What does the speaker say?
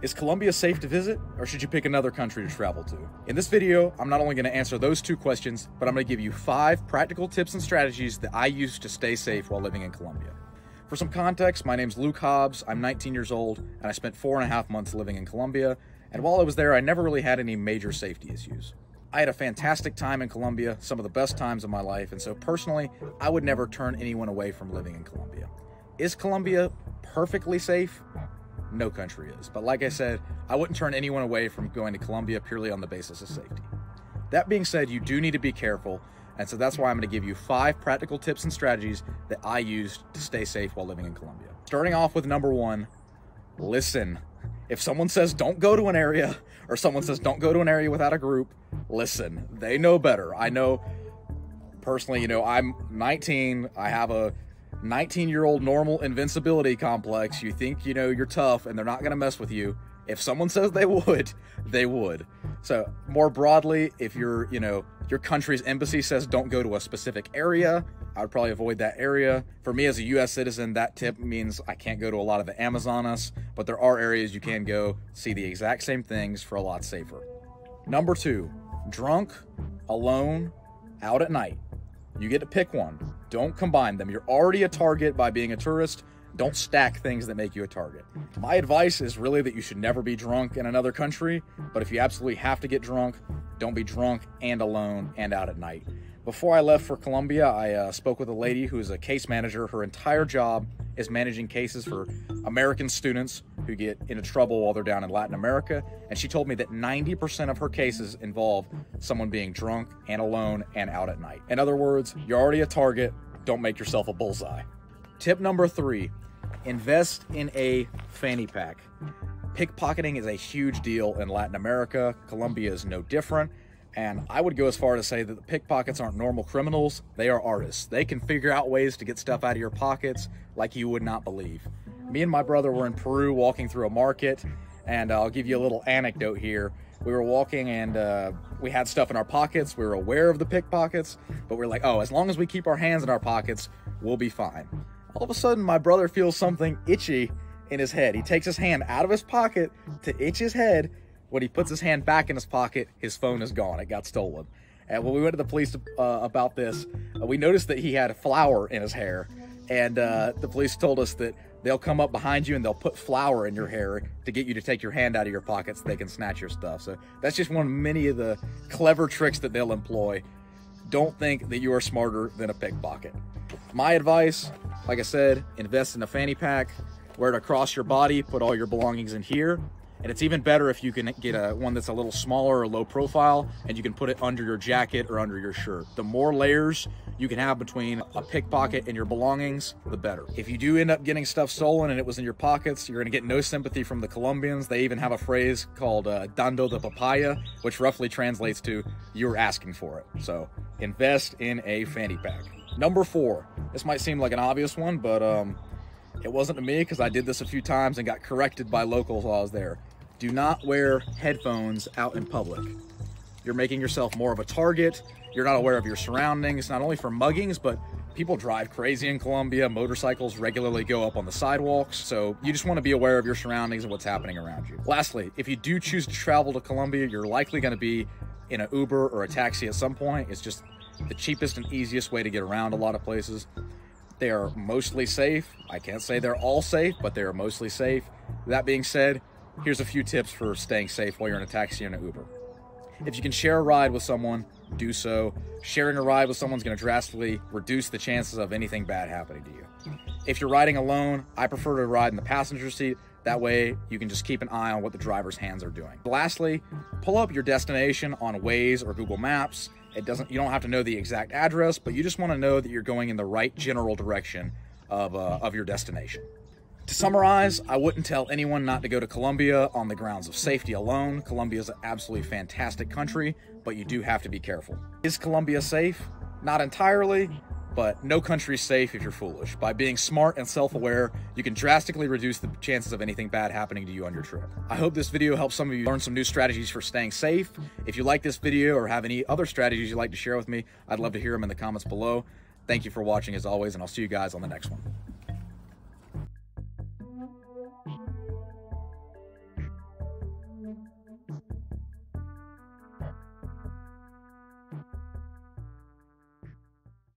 Is Colombia safe to visit, or should you pick another country to travel to? In this video, I'm not only going to answer those two questions, but I'm going to give you 5 practical tips and strategies that I use to stay safe while living in Colombia. For some context, my name's Luke Hobbs, I'm 19 years old, and I spent 4.5 months living in Colombia, and while I was there, I never really had any major safety issues. I had a fantastic time in Colombia, some of the best times of my life, and so personally, I would never turn anyone away from living in Colombia. Is Colombia perfectly safe? No country is. But like I said, I wouldn't turn anyone away from going to Colombia purely on the basis of safety. That being said, you do need to be careful, and so that's why I'm going to give you 5 practical tips and strategies that I used to stay safe while living in Colombia. Starting off with number 1, listen. If someone says don't go to an area, or someone says don't go to an area without a group, listen. They know better. I know personally, I'm 19, I have a 19-year-old normal invincibility complex. You think, you're tough and they're not going to mess with you. If someone says they would, they would. So more broadly, if your country's embassy says don't go to a specific area, I would probably avoid that area. For me as a US citizen, that tip means I can't go to a lot of the Amazonas, but there are areas you can go see the exact same things for a lot safer. Number 2, drunk, alone, out at night. You get to pick one. Don't combine them. You're already a target by being a tourist. Don't stack things that make you a target. My advice is really that you should never be drunk in another country, but if you absolutely have to get drunk, don't be drunk and alone and out at night. Before I left for Colombia, I spoke with a lady who is a case manager. Her entire job is managing cases for American students who get into trouble while they're down in Latin America, and she told me that 90% of her cases involve someone being drunk and alone and out at night. In other words, you're already a target, don't make yourself a bullseye. Tip number 3, invest in a fanny pack. Pickpocketing is a huge deal in Latin America. Colombia is no different. And I would go as far to say that the pickpockets aren't normal criminals, they are artists. They can figure out ways to get stuff out of your pockets like you would not believe. Me and my brother were in Peru walking through a market, and I'll give you a little anecdote here. We were walking and we had stuff in our pockets. We were aware of the pickpockets, but we're like, oh, as long as we keep our hands in our pockets, we'll be fine. All of a sudden, my brother feels something itchy in his head. He takes his hand out of his pocket to itch his head. When he puts his hand back in his pocket, his phone is gone. It got stolen. And when we went to the police about this, we noticed that he had flour in his hair. And the police told us that they'll come up behind you and they'll put flour in your hair to get you to take your hand out of your pocket so they can snatch your stuff. So that's just one of many of the clever tricks that they'll employ. Don't think that you are smarter than a pickpocket. My advice, like I said, invest in a fanny pack, wear it across your body, put all your belongings in here. And it's even better if you can get one that's a little smaller or low profile, and you can put it under your jacket or under your shirt. The more layers you can have between a pickpocket and your belongings, the better. If you do end up getting stuff stolen and it was in your pockets, you're gonna get no sympathy from the Colombians. They even have a phrase called dando de papaya, which roughly translates to you're asking for it. So invest in a fanny pack. Number 4, this might seem like an obvious one, but it wasn't to me because I did this a few times and got corrected by locals while I was there. Do not wear headphones out in public. You're making yourself more of a target. You're not aware of your surroundings, not only for muggings, but people drive crazy in Colombia. Motorcycles regularly go up on the sidewalks. So you just want to be aware of your surroundings and what's happening around you. Lastly, if you do choose to travel to Colombia, you're likely going to be in an Uber or a taxi at some point. It's just the cheapest and easiest way to get around a lot of places. They are mostly safe. I can't say they're all safe, but they are mostly safe. That being said, here's a few tips for staying safe while you're in a taxi or in an Uber. If you can share a ride with someone, do so. Sharing a ride with someone is going to drastically reduce the chances of anything bad happening to you. If you're riding alone, I prefer to ride in the passenger seat. That way you can just keep an eye on what the driver's hands are doing. Lastly, pull up your destination on Waze or Google Maps. You don't have to know the exact address, but you just want to know that you're going in the right general direction of your destination. To summarize, I wouldn't tell anyone not to go to Colombia on the grounds of safety alone. Colombia is an absolutely fantastic country, but you do have to be careful. Is Colombia safe? Not entirely, but no country is safe if you're foolish. By being smart and self-aware, you can drastically reduce the chances of anything bad happening to you on your trip. I hope this video helps some of you learn some new strategies for staying safe. If you like this video or have any other strategies you'd like to share with me, I'd love to hear them in the comments below. Thank you for watching as always, and I'll see you guys on the next one.